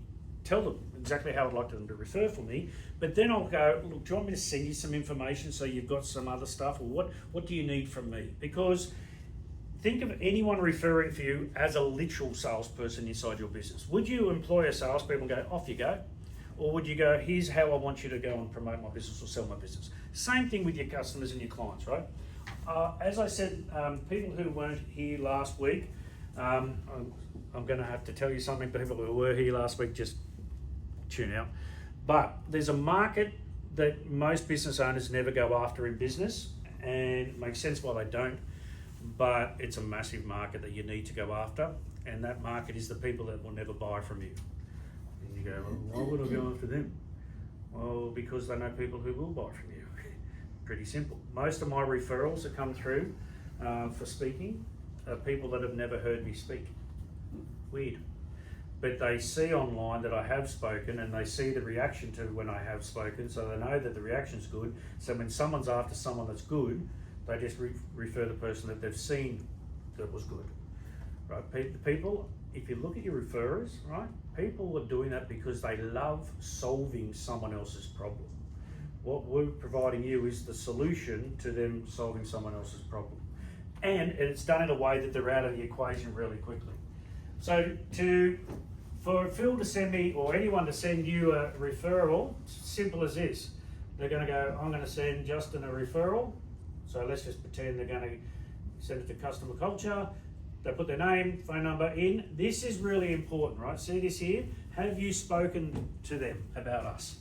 tell them exactly how I'd like them to refer for me, but then I'll go, look, do you want me to send you some information so you've got some other stuff, or what do you need from me? Because think of anyone referring for you as a literal salesperson inside your business. Would you employ a salesperson and go, off you go? Or would you go, here's how I want you to go and promote my business or sell my business? Same thing with your customers and your clients, right? As I said, people who weren't here last week, I'm going to have to tell you something. People who were here last week, just tune out. But there's a market that most business owners never go after in business, and it makes sense why they don't. But it's a massive market that you need to go after, and that market is the people that will never buy from you. And you go, well, why would I go after them? Well, because they know people who will buy from you. Pretty simple. Most of my referrals that come through for speaking are people that have never heard me speak. Weird. But they see online that I have spoken, and they see the reaction to when I have spoken, so they know that the reaction's good. So when someone's after someone that's good, they just refer the person that they've seen that was good, right? People, if you look at your referrers, right, people are doing that because they love solving someone else's problem. What we're providing you is the solution to them solving someone else's problem. and it's done in a way that they're out of the equation really quickly. So for Phil to send me, or anyone to send you a referral, simple as this. They're going to go, I'm going to send Justin a referral. So let's just pretend they're going to send it to customer culture. They put their name, phone number in. This is really important, right? See this here? Have you spoken to them about us?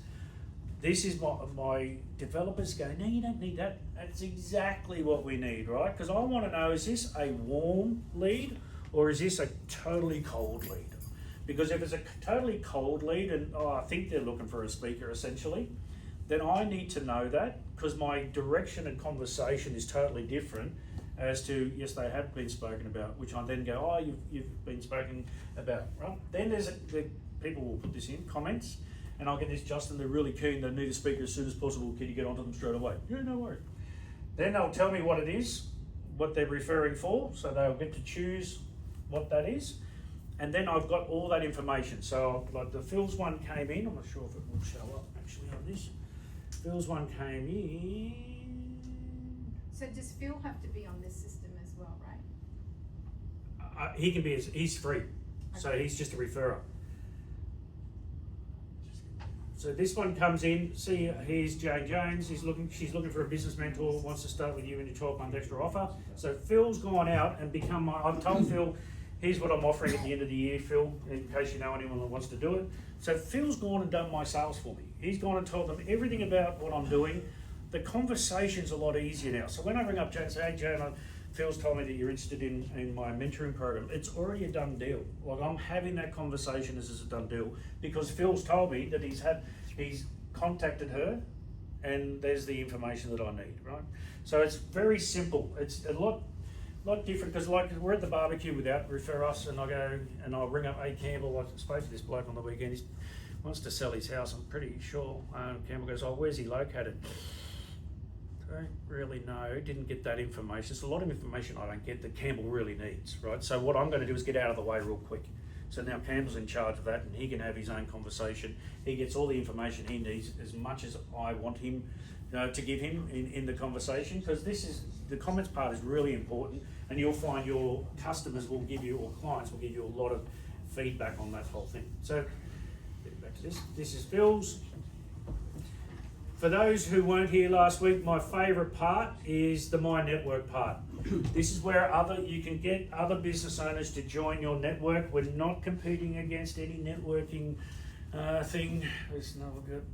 This is what my developers go, no, you don't need that. That's exactly what we need, right? Because I want to know, is this a warm lead or is this a totally cold lead? Because if it's a totally cold lead and I think they're looking for a speaker essentially, then I need to know that, because my direction and conversation is totally different as to, yes, they have been spoken about, which I then go, oh, you've been spoken about, right? Then the people will put this in comments, and I'll get this, Justin, they're really keen, they need a speaker as soon as possible, can you get onto them straight away? Yeah, no worries. Then they'll tell me what it is, what they're referring for, so they'll get to choose what that is, and then I've got all that information. So like the Phil's one came in, I'm not sure if it will show up actually on this. Phil's one came in. So does Phil have to be on this system as well, right? He can be, he's free, so he's just a referrer. So this one comes in, see here's Jane Jones, she's looking for a business mentor, wants to start with you in your 12-month extra offer. So Phil's gone out and become I've told Phil, here's what I'm offering at the end of the year, Phil, in case you know anyone that wants to do it. So Phil's gone and done my sales for me. He's gone and told them everything about what I'm doing. The conversation's a lot easier now. So when I ring up Jane and say, hey Jane, Phil's told me that you're interested in my mentoring program, it's already a done deal. Like I'm having that conversation as a done deal because Phil's told me that he's contacted her and there's the information that I need, right? So it's very simple. It's a lot different because like we're at the barbecue without Refer Us and I go and I'll ring up A. Campbell. I spoke to this bloke on the weekend. He wants to sell his house, I'm pretty sure. Campbell goes, oh, where's he located? Don't really know, didn't get that information. It's a lot of information I don't get that Campbell really needs, right? So what I'm going to do is get out of the way real quick. So now Campbell's in charge of that and he can have his own conversation. He gets all the information he needs as much as I want him to give him in the conversation, because the comments part is really important, and you'll find your customers will give you, or clients will give you a lot of feedback on that whole thing. So get back to this is Phil's. For those who weren't here last week, my favourite part is the My Network part. This is where you can get other business owners to join your network. We're not competing against any networking thing. There's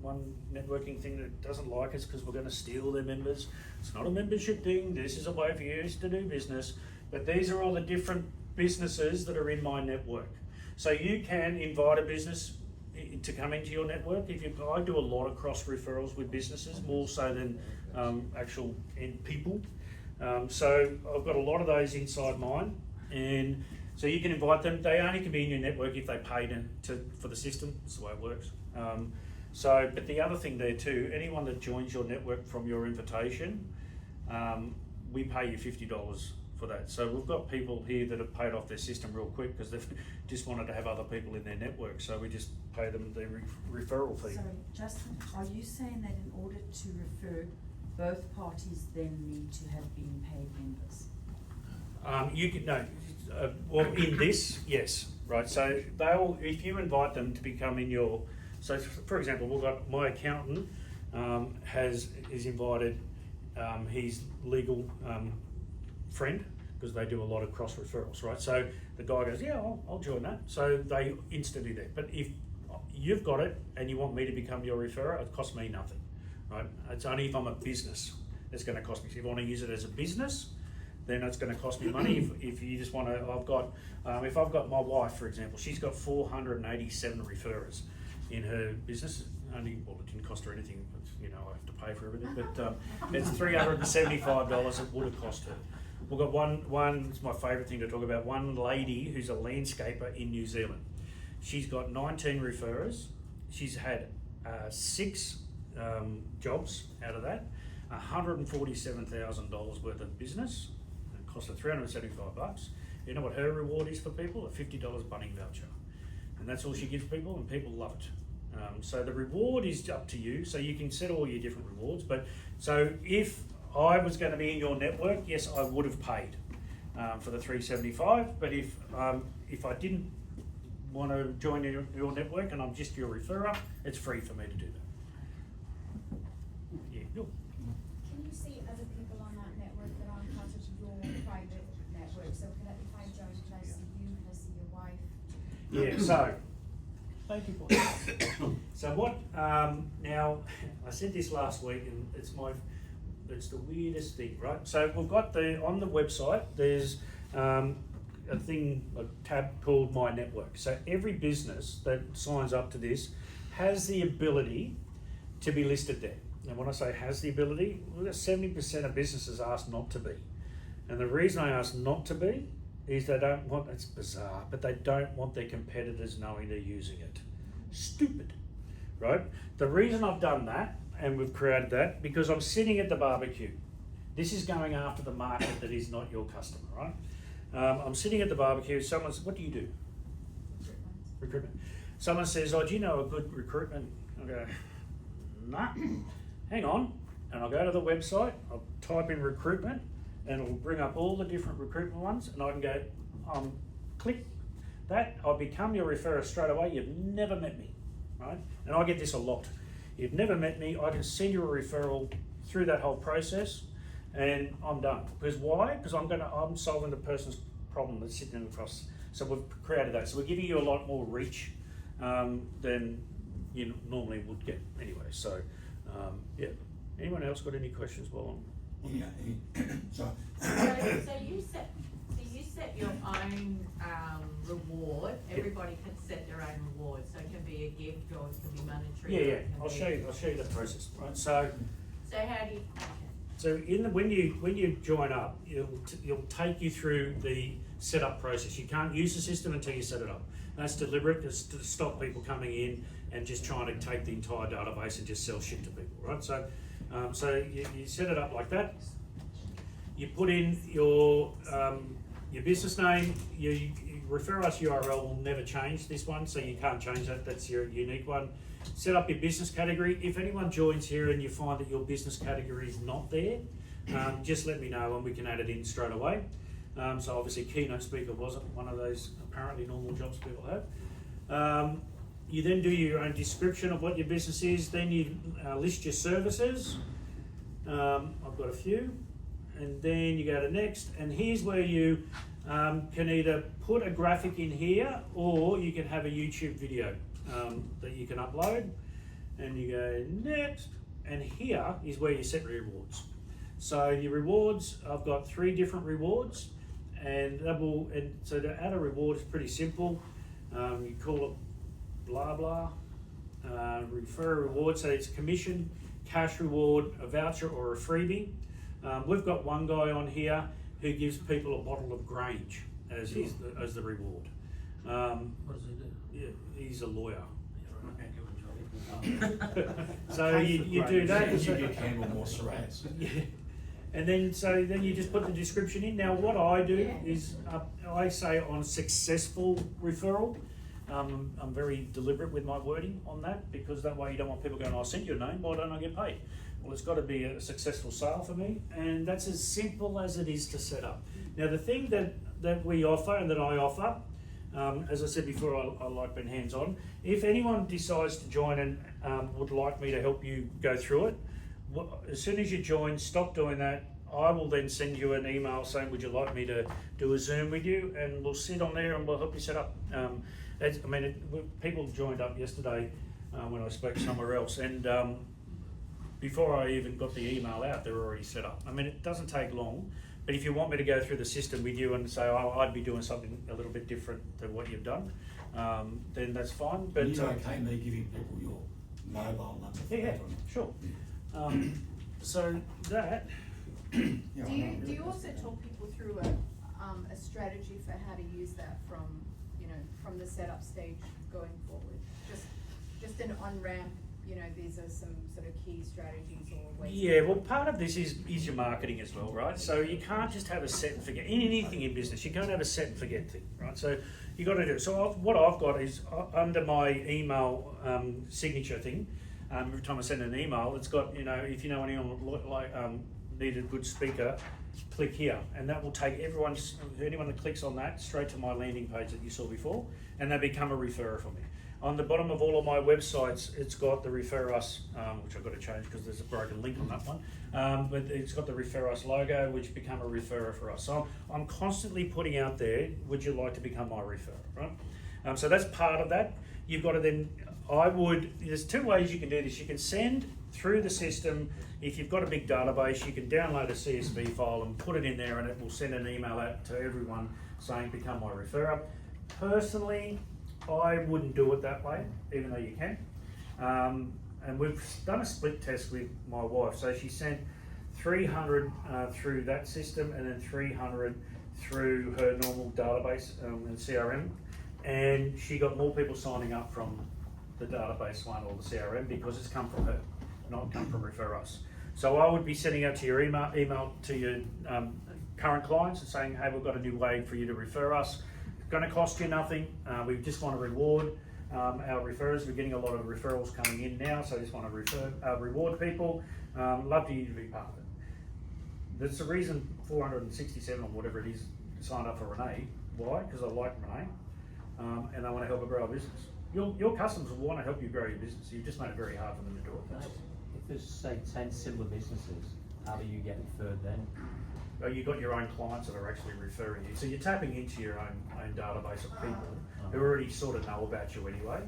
one networking thing that doesn't like us because we're going to steal their members. It's not a membership thing. This is a way for you to do business. But these are all the different businesses that are in my network. So you can invite a business to come into your network. I do a lot of cross referrals with businesses, more so than actual people. So I've got a lot of those inside mine, and so you can invite them. They only can be in your network if they pay for the system. That's the way it works. But the other thing there too, anyone that joins your network from your invitation, we pay you $50 for that. So we've got people here that have paid off their system real quick because they've just wanted to have other people in their network. So we just pay them the referral fee. Sorry, Justin, are you saying that in order to refer, both parties then need to have been paid members? Well, in this, yes, right. So if you invite them to become in your, so for example, we've got my accountant is invited his legal friend, because they do a lot of cross referrals, right? So the guy goes, yeah, I'll join that. So they instantly do. But if you've got it and you want me to become your referrer, it costs me nothing, right? It's only if I'm a business it's going to cost me. So if I want to use it as a business, then it's going to cost me money. If you just want to, if I've got my wife, for example, she's got 487 referrers in her business. It didn't cost her anything, but I have to pay for everything. But it's $375 it would have cost her. We've got one, it's my favourite thing to talk about, one lady who's a landscaper in New Zealand. She's got 19 referrers. She's had 6 jobs out of that, $147,000 worth of business. It cost her $375. You know what her reward is for people? A $50 Bunnings voucher. And that's all she gives people, and people love it. So the reward is up to you. So you can set all your different rewards. But so if I was going to be in your network, yes, I would have paid. for the $375. But if I didn't want to join your network and I'm just your referrer, it's free for me to do that. Yeah, cool. Can you see other people on that network that aren't part of your private network? So if I join, can I see you, can I see your wife? Yeah, so, thank you for that. So what, now, I said this last week and it's the weirdest thing, right? So we've got on the website, there's a tab called My Network. So every business that signs up to this has the ability to be listed there. And when I say has the ability, we've got 70% of businesses ask not to be. And the reason I ask not to be is they don't want, it's bizarre, but they don't want their competitors knowing they're using it. Stupid, right? The reason I've done that, and we've created that, because I'm sitting at the barbecue. This is going after the market that is not your customer, right? I'm sitting at the barbecue, what do you do? Recruitment. Someone says, oh, do you know a good recruitment? I go, nah, hang on. And I'll go to the website, I'll type in recruitment, and it'll bring up all the different recruitment ones, and I can go, click that, I'll become your referrer straight away. You've never met me, right? And I get this a lot. You've never met me, I can send you a referral through that whole process, and I'm done. Because why? Because I'm solving the person's problem that's sitting across. So we've created that. So we're giving you a lot more reach than you normally would get anyway. So yeah. Anyone else got any questions while I'm? Yeah. So So you set your own reward. Everybody can set their own reward. So it can be a gift or it can be monetary. Yeah, yeah. I'll show you the process. Right. So how do you? So when you join up, it'll take you through the setup process. You can't use the system until you set it up. That's deliberate, just to stop people coming in and just trying to take the entire database and just sell shit to people, right? So, you set it up like that. You put in your business name. Your refer us URL will never change this one, so you can't change that. That's your unique one. Set up your business category. If anyone joins here and you find that your business category is not there, just let me know and we can add it in straight away. So obviously keynote speaker wasn't one of those apparently normal jobs people have. You then do your own description of what your business is. Then you list your services. I've got a few. And then you go to next. And here's where you can either put a graphic in here or you can have a YouTube video that you can upload. And you go next. And here is where you set rewards. So your rewards, I've got 3 different rewards. And so to add a reward is pretty simple. You call it blah blah, refer a reward, so it's commission, cash reward, a voucher or a freebie. We've got one guy on here who gives people a bottle of Grange as the reward. What does he do? Yeah, he's a lawyer. So you do that. and you get Campbell more Shiraz. Yeah. And then you just put the description in. Now what I do is I say on successful referral. I'm very deliberate with my wording on that because that way you don't want people going, I sent you a name, why don't I get paid? Well, it's got to be a successful sale for me, and that's as simple as it is to set up. Now the thing that we offer and that I offer, as I said before, I like being hands-on. If anyone decides to join and would like me to help you go through it, as soon as you join, stop doing that. I will then send you an email saying, would you like me to do a Zoom with you? And we'll sit on there and we'll help you set up. People joined up yesterday when I spoke somewhere else. And before I even got the email out, they were already set up. I mean, it doesn't take long. But if you want me to go through the system with you and say, oh, I'd be doing something a little bit different than what you've done, then that's fine. But Is it okay me giving people your mobile number? Yeah, sure. So that. Do you also talk people through a strategy for how to use that from the setup stage going forward? Just an on-ramp, these are some sort of key strategies or ways. Yeah, well, part of this is your marketing as well, right? So you can't just have a set and forget. In anything in business, you can't have a set and forget thing, right? So you got to do it. So what I've got is under my email signature thing. Every time I send an email, it's got if you know anyone like need a good speaker, click here, and that will take anyone that clicks on that straight to my landing page that you saw before, and they become a referrer for me. On the bottom of all of my websites, it's got the Refer Us, which I've got to change because there's a broken link on that one, but it's got the Refer Us logo, which become a referrer for us. So I'm constantly putting out there, would you like to become my referrer, right? So that's part of that. You've got to then, there's two ways you can do this. You can send through the system. If you've got a big database, you can download a CSV file and put it in there, and it will send an email out to everyone saying become my referrer. Personally, I wouldn't do it that way, even though you can. And we've done a split test with my wife. So she sent 300 through that system, and then 300 through her normal database and CRM. And she got more people signing up from the database one or the CRM because it's come from her, not come from Refer Us. So I would be sending out to your email to your current clients and saying, hey, we've got a new way for you to refer us. It's going to cost you nothing. We just want to reward our referrers. We're getting a lot of referrals coming in now, so I just want to reward people. Love for you to be part of it. That's the reason 467 or whatever it is signed up for Renee. Why? Because I like Renee, and I want to help her grow a business. Your customers will want to help you grow your business. You've just made it very hard for them to do it. That's all. If there's, say, 10 similar businesses, how do you get referred then? You've got your own clients that are actually referring you. So you're tapping into your own database of people who already sort of know about you anyway.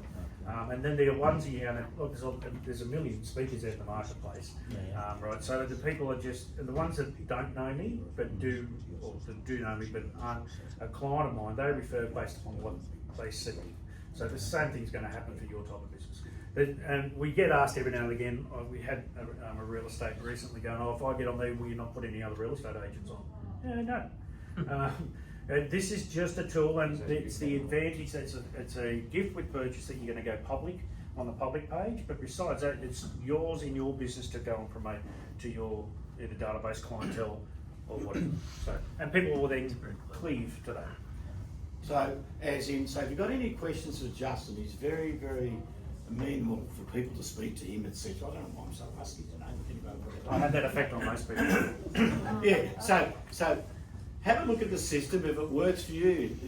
And then there are ones there's a million speakers out in the marketplace, right? So the people are just, and the ones that don't know me but do know me but aren't a client of mine, they refer based upon what they see. So the same thing's going to happen for your type of business. And we get asked every now and again, we had a real estate recently going, if I get on there, will you not put any other real estate agents on? No. And this is just a tool, and it's the advantage that it's a gift with purchase that you're going to go public on the public page, but besides that, it's yours in your business to go and promote to your either database clientele or whatever. So, and people will then cleave to that. So, if you've got any questions for Justin, he's very, very amenable for people to speak to him, etc. I don't know why I'm so rusty today. I had that effect on most people. Yeah, so have a look at the system. If it works for you,